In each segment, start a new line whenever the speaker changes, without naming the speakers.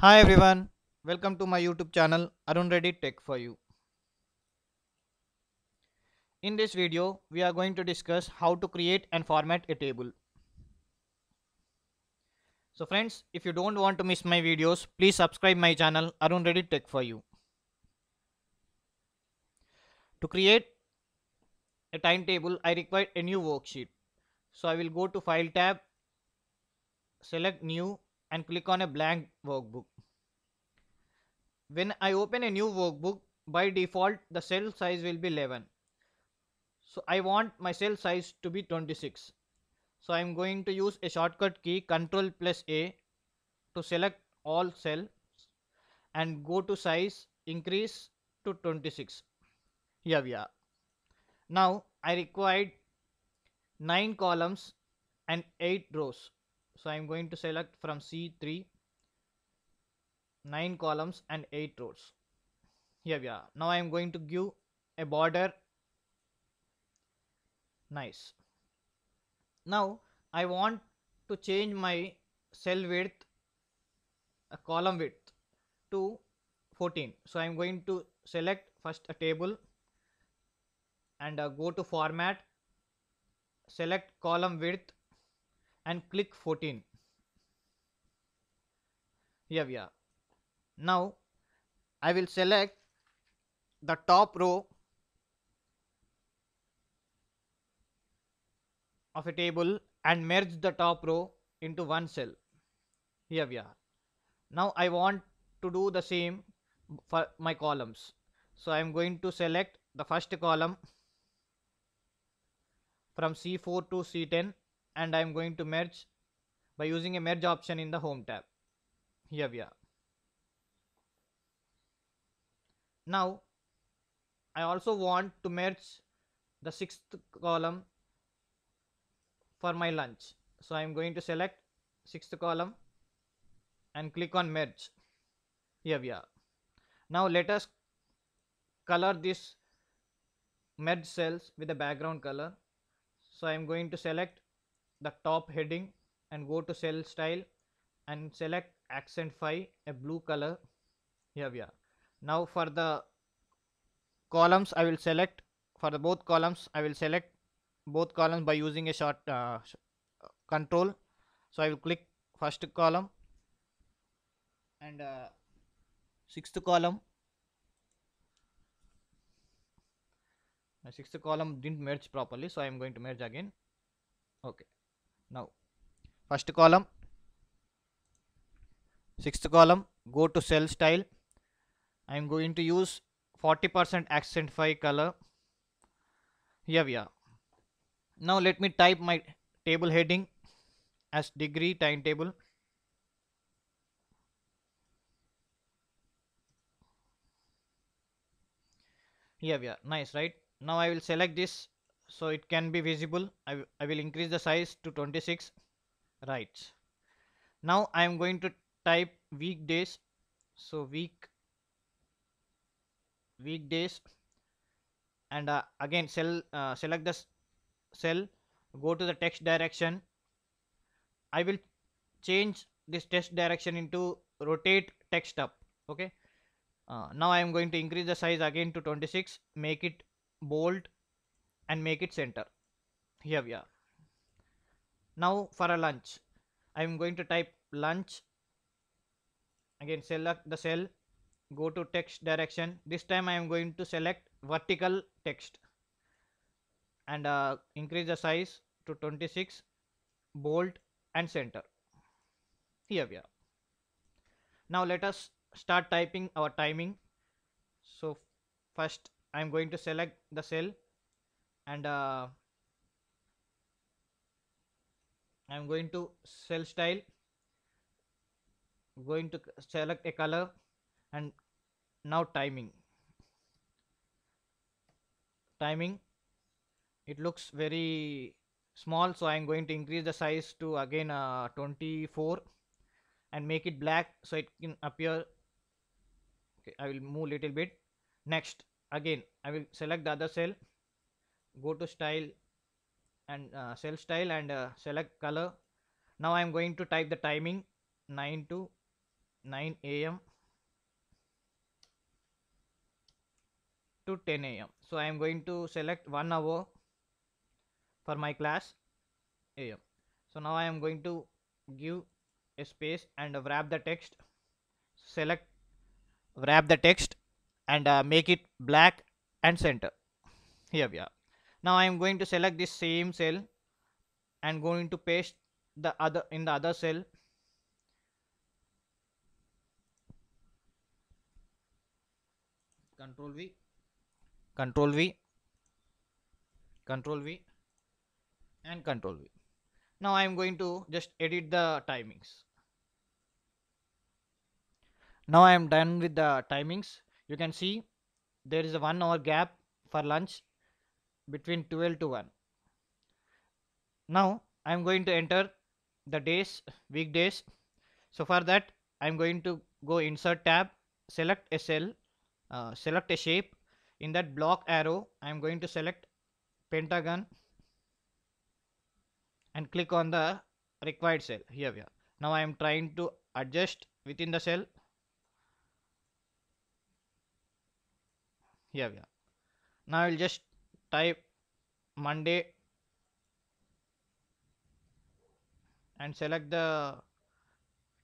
Hi everyone, welcome to my YouTube channel Arun Reddy Tech for You. In this video, we are going to discuss how to create and format a table. So friends, if you don't want to miss my videos, please subscribe my channel Arun Reddy Tech for You. To create a timetable, I require a new worksheet. So I will go to File tab, select New and click on a blank workbook. When I open a new workbook, by default the cell size will be 11. So I want my cell size to be 26. So I'm going to use a shortcut key Ctrl plus A to select all cells and go to size increase to 26. Here we are. Now I required 9 columns and 8 rows. So I'm going to select from C3 9 columns and 8 rows. Here we are. Now I'm going to give a border. Nice. Now I want to change my cell width, column width to 14. So I'm going to select first a table and go to format, select column width and click 14. Here we are. Now I will select the top row of a table and merge the top row into one cell. Here we are. Now I want to do the same for my columns. So I am going to select the first column from C4 to C10 and I am going to merge by using a merge option in the home tab. Here we are. Now I also want to merge the sixth column for my lunch. So I am going to select sixth column and click on merge. Here we are. Now let us color this merge cells with a background color. So I am going to select the top heading and go to cell style and select accent 5, a blue color. Here we are. Now for the columns I will select, for the both columns I will select both columns by using a short control. So I will click first column and sixth column. My sixth column didn't merge properly, so I am going to merge again. Okay. Now first column, sixth column, go to cell style. I am going to use 40% accent 5 color. Here we are. Now let me type my table heading as degree timetable. Here we are. Nice, right? Now I will select this so it can be visible. I will increase the size to 26. Right. Now I am going to type weekdays. So weekdays and again select the cell, go to the text direction. I will change this text direction into rotate text up. Okay. Now I am going to increase the size again to 26, make it bold and make it center. Here we are. Now for a lunch, I am going to type lunch. Again select the cell, go to text direction. This time I am going to select vertical text and increase the size to 26, bold and center. Here we are. Now let us start typing our timing. So first I am going to select the cell and I am going to cell style, going to select a color and now timing. It looks very small, so I am going to increase the size to again 24 and make it black so it can appear. Okay, I will move little bit. Next again I will select the other cell, go to style and cell style and select color. Now I am going to type the timing 9 to 9 a.m. to 10 a.m. So I am going to select 1 hour for my class a.m. So now I am going to give a space and wrap the text. Select wrap the text and make it black and center. Here we are. Now I am going to select this same cell and going to paste the other in the other cell. Control V, Control V, Control V, and Control V. Now I am going to just edit the timings. Now I am done with the timings. You can see there is a 1 hour gap for lunch between 12 to 1. Now I am going to enter the days, weekdays. So for that I am going to go insert tab, select a cell, select a shape. In that block arrow I am going to select pentagon and click on the required cell. Here we are. Now I am trying to adjust within the cell. Here we are. Now I will just type Monday and select the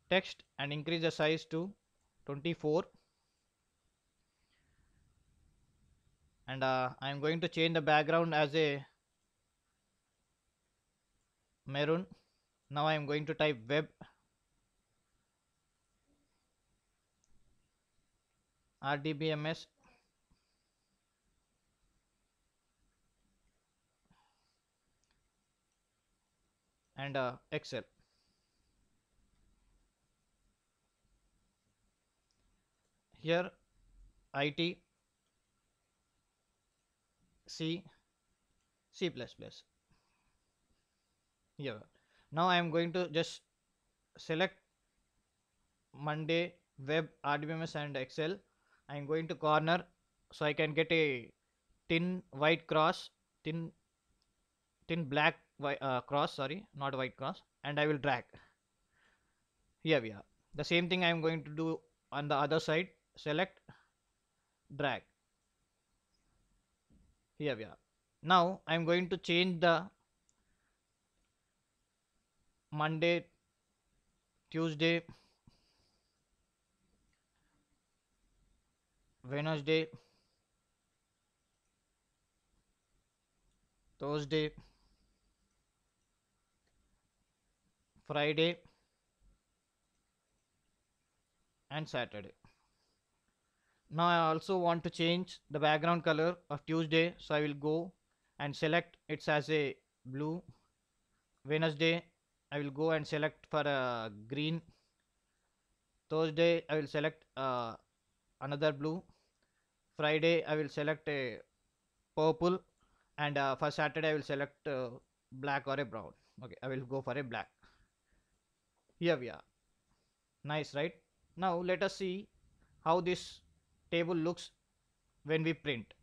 text and increase the size to 24, and I am going to change the background as a maroon. Now I am going to type web rdbms and excel. Here it c c++. Here now I am going to just select Monday, web, RDBMS and Excel. I am going to corner so I can get a thin white cross, thin black cross, sorry, not white cross, and I will drag. Here we are. The same thing I am going to do on the other side. Select, drag. Here we are. Now I am going to change the Monday, Tuesday, Wednesday, Thursday, Friday, and Saturday. Now I also want to change the background color of Tuesday, so I will go and select it as a blue. Wednesday I will go and select for a green. Thursday I will select another blue. Friday I will select a purple, and for Saturday I will select black or a brown. Okay, I will go for a black. Here we are. Nice, right? Now let us see how this table looks when we print.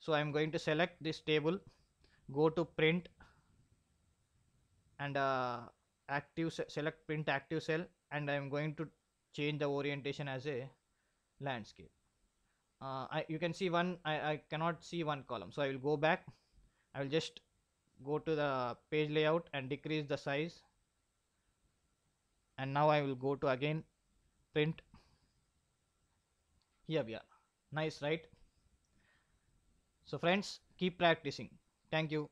So I am going to select this table, go to print, and select print active cell, and I am going to change the orientation as a landscape. You can see I cannot see one column, so I will go back. I will just go to the page layout and decrease the size, and now I will go to again print. Here we are. Nice, right? So friends, keep practicing. Thank you.